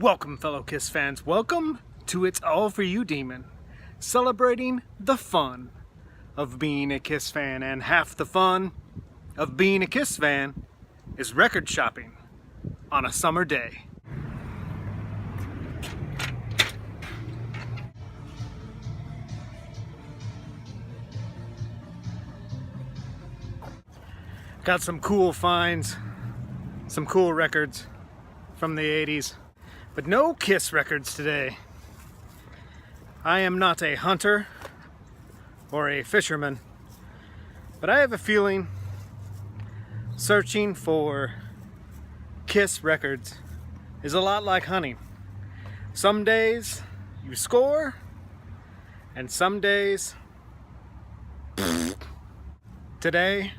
Welcome, fellow Kiss fans. Welcome to It's All For You Demon, celebrating the fun of being a Kiss fan. And half the fun of being a Kiss fan is record shopping on a summer day. Got some cool finds, some cool records from the 80s. But no Kiss records today. I am not a hunter or a fisherman, but I have a feeling searching for Kiss records is a lot like hunting. Some days you score, and some days today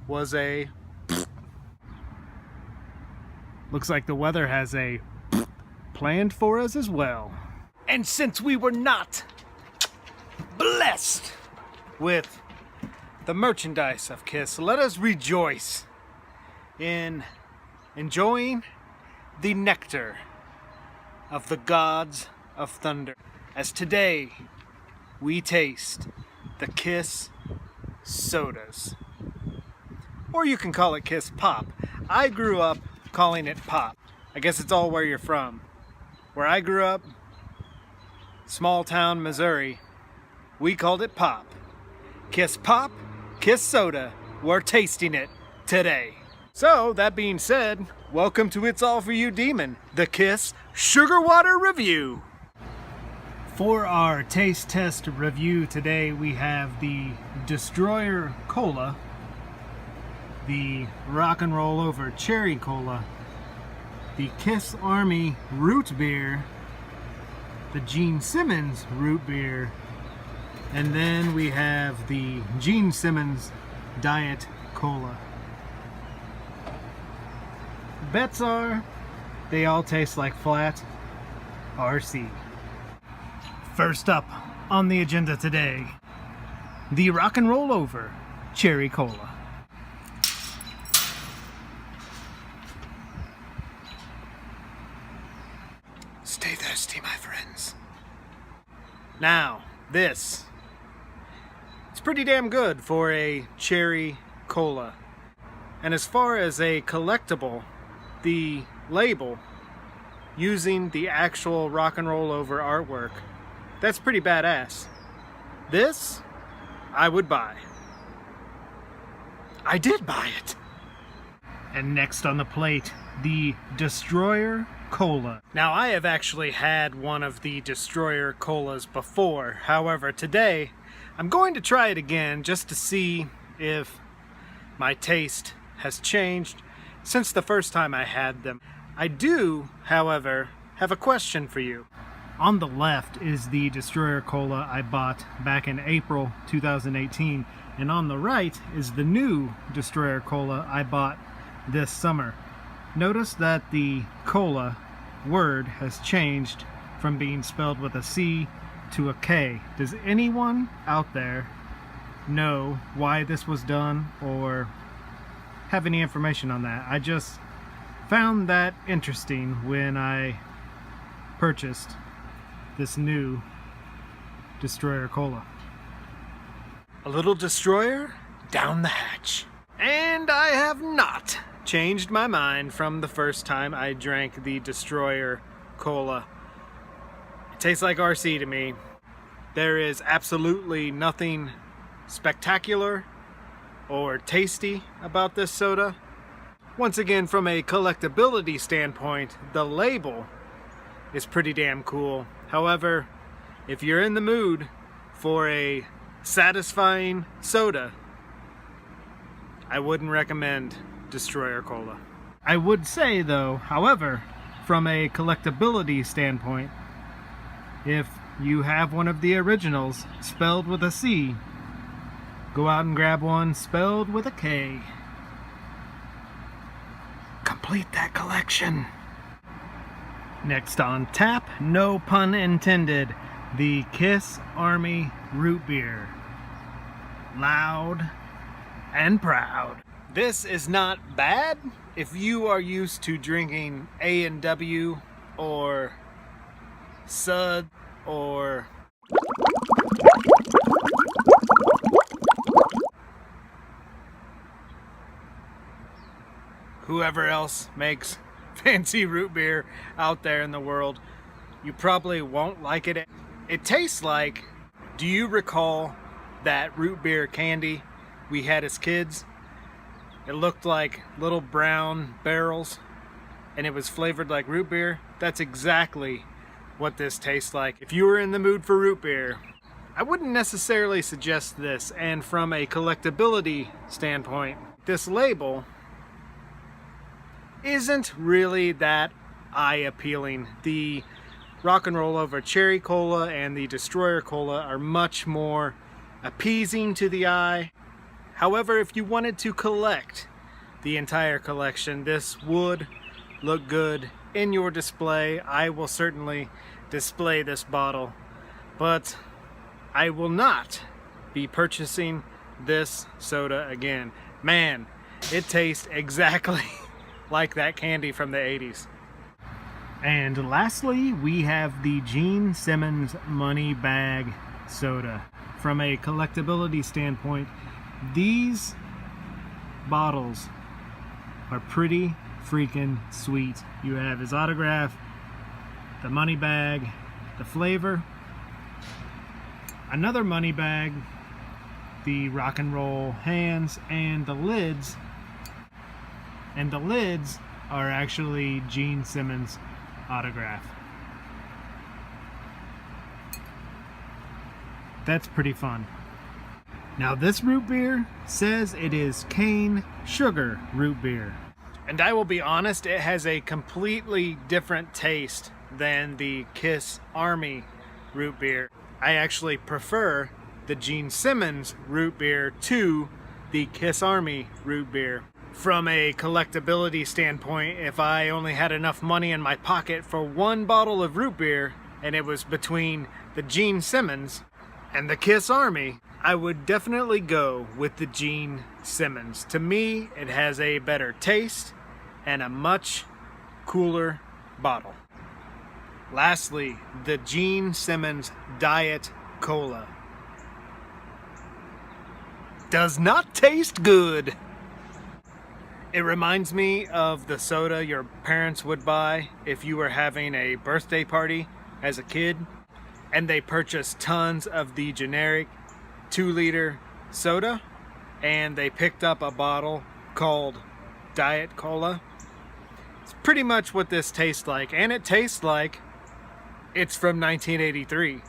was a looks like the weather has a planned for us as well. And since we were not blessed with the merchandise of Kiss, let us rejoice in enjoying the nectar of the gods of thunder, as today we taste the Kiss sodas. Or you can call it Kiss Pop. I grew up calling it Pop. I guess it's all where you're from. Where I grew up, small town Missouri, we called it Pop. Kiss Pop, Kiss Soda, we're tasting it today. So, that being said, welcome to It's All For You Demon, the Kiss Sugar Water Review. For our taste test review today, we have the Destroyer Kola, the Rock and Roll Over Cherry Cola, the Kiss Army Root Beer, the Gene Simmons Root Beer, and then we have the Gene Simmons Diet Cola. Bets are they all taste like flat RC. First up on the agenda today, the Rock and Roll Over Cherry Cola. Stay thirsty, my friends. Now, it's pretty damn good for a cherry cola. And as far as a collectible, the label using the actual Rock and Roll Over artwork, that's pretty badass. This, I would buy. I did buy it. And next on the plate, the Destroyer Cola. Now, I have actually had one of the Destroyer Colas before. However, today I'm going to try it again just to see if my taste has changed since the first time I had them. I do, however, have a question for you. On the left is the Destroyer Cola I bought back in April 2018, and on the right is the new Destroyer Cola I bought this summer. Notice that the cola word has changed from being spelled with a C to a K. Does anyone out there know why this was done or have any information on that? I just found that interesting when I purchased this new Destroyer Cola. A little Destroyer down the hatch. And I have not changed my mind from the first time I drank the Destroyer Cola. It tastes like RC to me. There is absolutely nothing spectacular or tasty about this soda. Once again, from a collectability standpoint, the label is pretty damn cool. However, if you're in the mood for a satisfying soda, I wouldn't recommend Destroyer Cola. I would say though, however, from a collectability standpoint, if you have one of the originals spelled with a C, go out and grab one spelled with a K. Complete that collection. Next on tap, no pun intended, the Kiss Army Root Beer. Loud and proud. This is not bad if you are used to drinking A&W or Sud or whoever else makes fancy root beer out there in the world, you probably won't like it. It tastes like, do you recall that root beer candy we had as kids? It looked like little brown barrels and it was flavored like root beer. That's exactly what this tastes like. If you were in the mood for root beer, I wouldn't necessarily suggest this. And from a collectability standpoint, this label isn't really that eye appealing. The Rock and Roll Over Cherry Cola and the Destroyer Cola are much more appeasing to the eye. However, if you wanted to collect the entire collection, this would look good in your display. I will certainly display this bottle, but I will not be purchasing this soda again. Man, it tastes exactly like that candy from the 80s. And lastly, we have the Gene Simmons Moneybag soda. From a collectability standpoint, these bottles are pretty freaking sweet. You have his autograph, the money bag, the flavor, another money bag, the rock and roll hands, and the lids. And the lids are actually Gene Simmons' autograph. That's pretty fun. Now this root beer says it is cane sugar root beer. And I will be honest, it has a completely different taste than the Kiss Army root beer. I actually prefer the Gene Simmons root beer to the Kiss Army root beer. From a collectability standpoint, if I only had enough money in my pocket for one bottle of root beer and it was between the Gene Simmons and the Kiss Army, I would definitely go with the Gene Simmons. To me, it has a better taste and a much cooler bottle. Lastly, the Gene Simmons Diet Cola. Does not taste good. It reminds me of the soda your parents would buy if you were having a birthday party as a kid and they purchased tons of the generic 2-liter soda and they picked up a bottle called Diet Cola. It's pretty much what this tastes like, and it tastes like it's from 1983.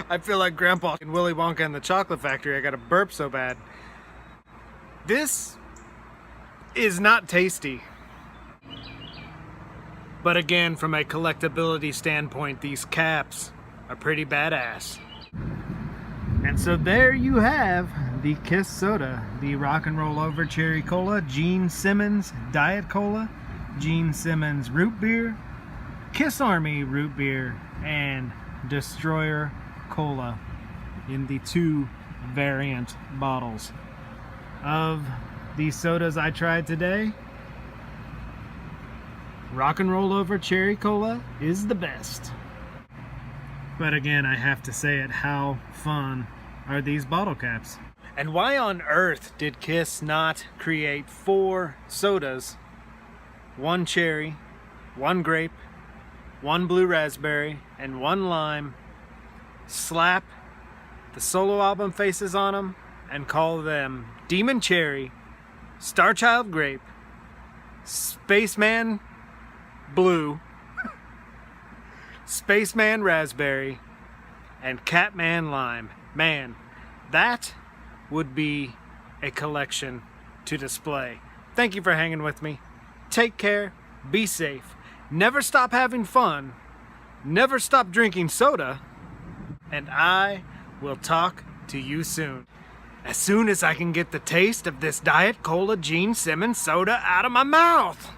I feel like Grandpa in Willy Wonka and the Chocolate Factory. I got a burp so bad. This is not tasty. But again, from a collectability standpoint, these caps are pretty badass. And so there you have the Kiss soda, the Rock and Roll Over Cherry Cola, Gene Simmons Diet Cola, Gene Simmons Root Beer, Kiss Army Root Beer, and Destroyer Cola in the 2 variant bottles. Of these sodas I tried today, Rock and Roll Over Cherry Cola is the best. But again, I have to say it, how fun are these bottle caps? And why on earth did Kiss not create 4 sodas? 1 cherry, 1 grape, 1 blue raspberry, and 1 lime. Slap the solo album faces on them and call them Demon Cherry, Starchild Grape, Spaceman Blue, Spaceman Raspberry, and Catman Lime. Man, that would be a collection to display. Thank you for hanging with me. Take care, be safe, never stop having fun, never stop drinking soda, and I will talk to you soon. As soon as I can get the taste of this Diet Cola Gene Simmons soda out of my mouth.